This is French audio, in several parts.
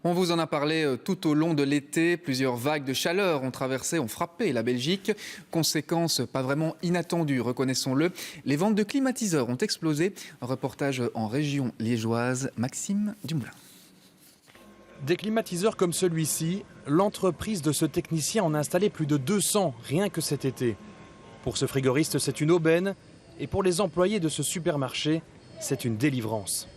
On vous en a parlé tout au long de l'été. Plusieurs vagues de chaleur ont frappé la Belgique. Conséquence pas vraiment inattendue, reconnaissons-le. Les ventes de climatiseurs ont explosé. Un reportage en région liégeoise, Maxime Dumoulin. Des climatiseurs comme celui-ci, l'entreprise de ce technicien en a installé plus de 200 rien que cet été. Pour ce frigoriste, c'est une aubaine. Et pour les employés de ce supermarché, c'est une délivrance.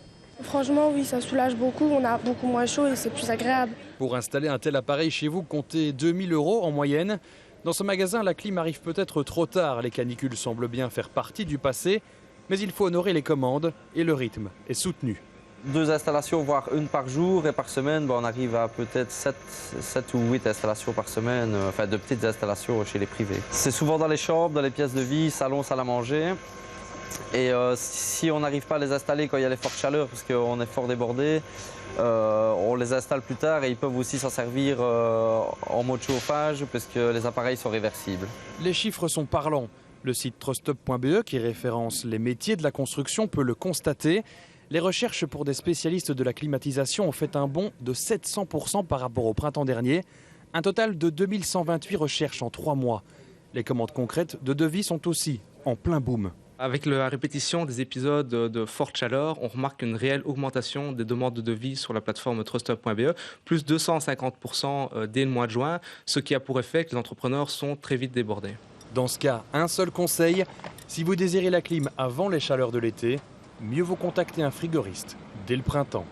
Franchement, oui, ça soulage beaucoup. On a beaucoup moins chaud et c'est plus agréable. Pour installer un tel appareil chez vous, comptez 2000 € en moyenne. Dans ce magasin, la clim arrive peut-être trop tard. Les canicules semblent bien faire partie du passé. Mais il faut honorer les commandes et le rythme est soutenu. 2 installations, voire une par jour, et par semaine, on arrive à peut-être 7 ou 8 installations par semaine, enfin de petites installations chez les privés. C'est souvent dans les chambres, dans les pièces de vie, salon, salle à manger. Et si on n'arrive pas à les installer quand il y a les fortes chaleurs, parce qu'on est fort débordé, on les installe plus tard et ils peuvent aussi s'en servir en mode chauffage, parce que les appareils sont réversibles. Les chiffres sont parlants. Le site trustup.be, qui référence les métiers de la construction, peut le constater. Les recherches pour des spécialistes de la climatisation ont fait un bond de 700% par rapport au printemps dernier. Un total de 2128 recherches en 3 mois. Les commandes concrètes de devis sont aussi en plein boom. Avec la répétition des épisodes de forte chaleur, on remarque une réelle augmentation des demandes de devis sur la plateforme trustup.be, plus 250% dès le mois de juin, ce qui a pour effet que les entrepreneurs sont très vite débordés. Dans ce cas, un seul conseil, si vous désirez la clim avant les chaleurs de l'été, mieux vaut contacter un frigoriste dès le printemps.